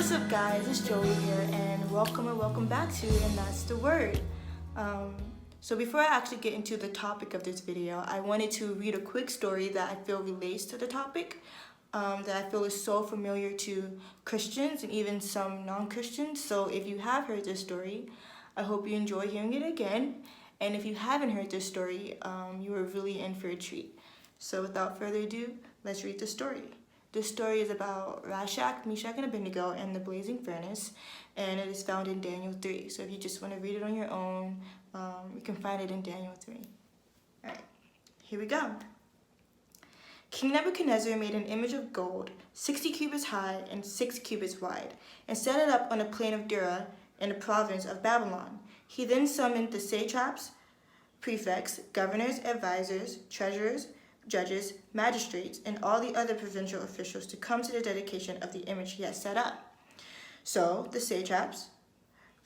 What's up, guys? It's Jolie here, and welcome back to And That's the Word. So before I actually get into the topic of this video, I wanted to read a quick story that I feel relates to the topic, that I feel is so familiar to Christians and even some non-Christians. So if you have heard this story, I hope you enjoy hearing it again. And if you haven't heard this story, you are really in for a treat. So without further ado, let's read the story. This story is about Rashak, Meshach, and Abednego and the blazing furnace, and it is found in Daniel 3. So if you just want to read it on your own, you can find it in Daniel 3. Alright, here we go. King Nebuchadnezzar made an image of gold, 60 cubits high and 6 cubits wide, and set it up on a plain of Dura in the province of Babylon. He then summoned the satraps, prefects, governors, advisors, treasurers, judges, magistrates, and all the other provincial officials to come to the dedication of the image he had set up. So the satraps,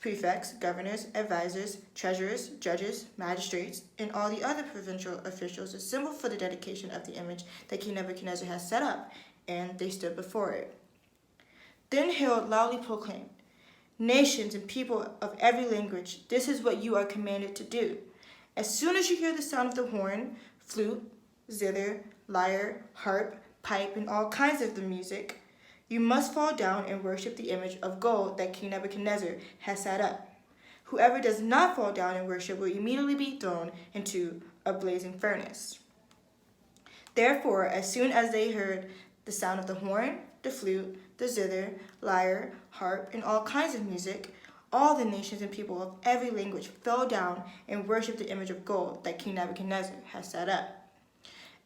prefects, governors, advisors, treasurers, judges, magistrates, and all the other provincial officials assembled for the dedication of the image that King Nebuchadnezzar had set up, and they stood before it. Then Herod loudly proclaimed, "Nations and people of every language, this is what you are commanded to do. As soon as you hear the sound of the horn, flute, zither, lyre, harp, pipe, and all kinds of the music, you must fall down and worship the image of gold that King Nebuchadnezzar has set up. Whoever does not fall down and worship will immediately be thrown into a blazing furnace." Therefore, as soon as they heard the sound of the horn, the flute, the zither, lyre, harp, and all kinds of music, all the nations and people of every language fell down and worshipped the image of gold that King Nebuchadnezzar had set up.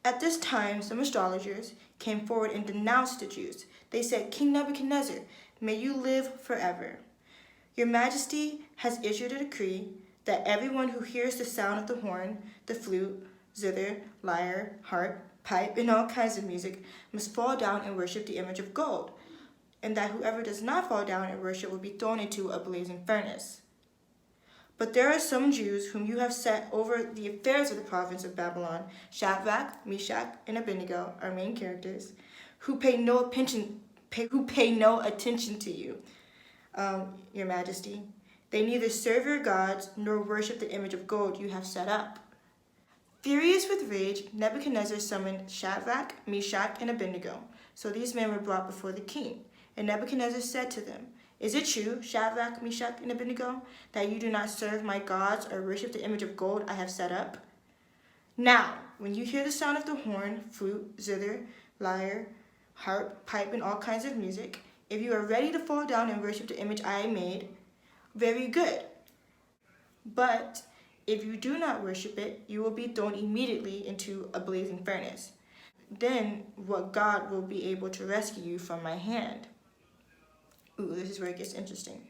At this time, some astrologers came forward and denounced the Jews. They said, "King Nebuchadnezzar, may you live forever. Your Majesty has issued a decree that everyone who hears the sound of the horn, the flute, zither, lyre, harp, pipe, and all kinds of music must fall down and worship the image of gold, and that whoever does not fall down and worship will be thrown into a blazing furnace. But there are some Jews whom you have set over the affairs of the province of Babylon, Shadrach, Meshach, and Abednego, our main characters, who pay no attention to you, Your Majesty. They neither serve your gods nor worship the image of gold you have set up." Furious with rage, Nebuchadnezzar summoned Shadrach, Meshach, and Abednego. So these men were brought before the king. And Nebuchadnezzar said to them, "Is it true, Shadrach, Meshach, and Abednego, that you do not serve my gods or worship the image of gold I have set up? Now, when you hear the sound of the horn, flute, zither, lyre, harp, pipe, and all kinds of music, if you are ready to fall down and worship the image I made, very good. But if you do not worship it, you will be thrown immediately into a blazing furnace. Then what God will be able to rescue you from my hand?" Ooh, this is where it gets interesting.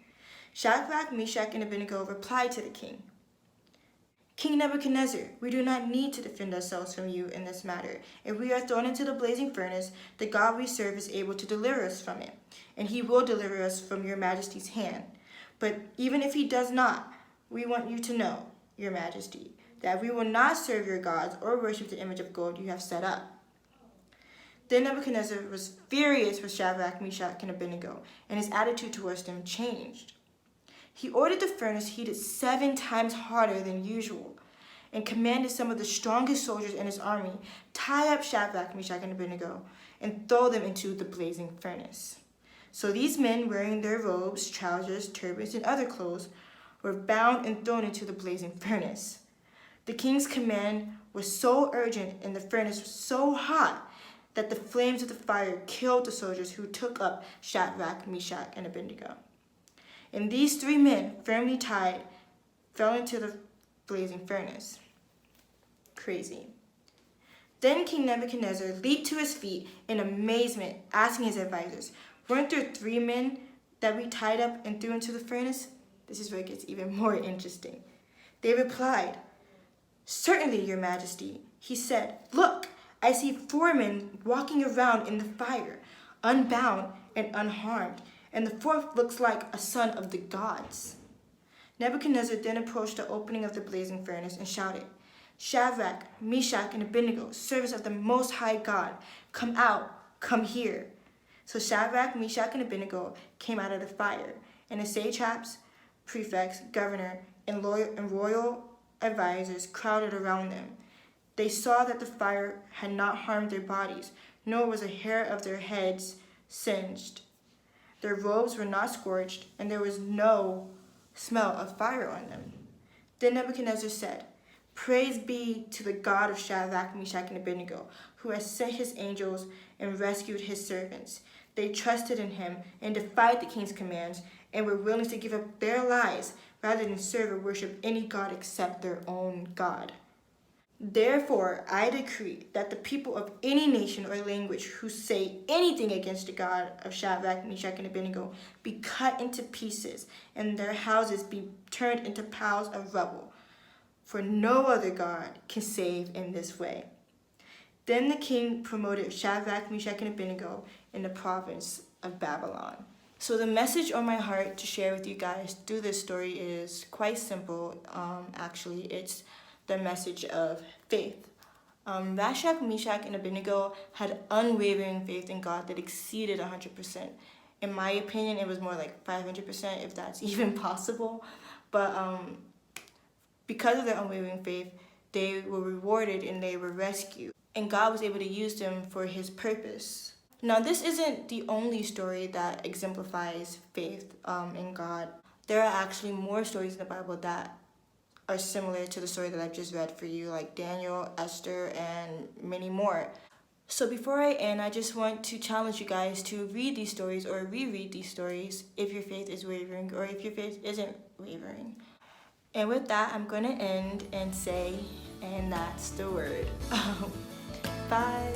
Shadrach, Meshach, and Abednego replied to the king, "King Nebuchadnezzar, we do not need to defend ourselves from you in this matter. If we are thrown into the blazing furnace, the God we serve is able to deliver us from it, and he will deliver us from your Majesty's hand. But even if he does not, we want you to know, Your Majesty, that we will not serve your gods or worship the image of gold you have set up." Then Nebuchadnezzar was furious with Shadrach, Meshach, and Abednego, and his attitude towards them changed. He ordered the furnace heated 7 times harder than usual, and commanded some of the strongest soldiers in his army tie up Shadrach, Meshach, and Abednego, and throw them into the blazing furnace. So these men, wearing their robes, trousers, turbans, and other clothes, were bound and thrown into the blazing furnace. The king's command was so urgent and the furnace was so hot that the flames of the fire killed the soldiers who took up Shadrach, Meshach, and Abednego. And these 3 men, firmly tied, fell into the blazing furnace. Crazy. Then King Nebuchadnezzar leaped to his feet in amazement, asking his advisors, "Weren't there 3 men that we tied up and threw into the furnace?" This is where it gets even more interesting. They replied, "Certainly, Your Majesty." He said, "Look, I see 4 men walking around in the fire, unbound and unharmed, and the 4th looks like a son of the gods." Nebuchadnezzar then approached the opening of the blazing furnace and shouted, "Shadrach, Meshach, and Abednego, servants of the Most High God, come out, come here." So Shadrach, Meshach, and Abednego came out of the fire, and the satraps, prefects, governor, and royal advisors crowded around them. They saw that the fire had not harmed their bodies, nor was a hair of their heads singed. Their robes were not scorched, and there was no smell of fire on them. Then Nebuchadnezzar said, "Praise be to the God of Shadrach, Meshach, and Abednego, who has sent his angels and rescued his servants. They trusted in him and defied the king's commands and were willing to give up their lives rather than serve or worship any god except their own God. Therefore, I decree that the people of any nation or language who say anything against the God of Shadrach, Meshach, and Abednego be cut into pieces, and their houses be turned into piles of rubble. For no other God can save in this way." Then the king promoted Shadrach, Meshach, and Abednego in the province of Babylon. So the message on my heart to share with you guys through this story is quite simple. Actually, it's the message of faith. Shadrach, Meshach, and Abednego had unwavering faith in God that exceeded 100%. In my opinion, it was more like 500%, if that's even possible. But because of their unwavering faith, they were rewarded and they were rescued. And God was able to use them for his purpose. Now, this isn't the only story that exemplifies faith in God. There are actually more stories in the Bible that are similar to the story that I've just read for you, like Daniel, Esther, and many more. So before I end, I just want to challenge you guys to read these stories or reread these stories if your faith is wavering or if your faith isn't wavering. And with that, I'm going to end and say, and that's the word. Bye.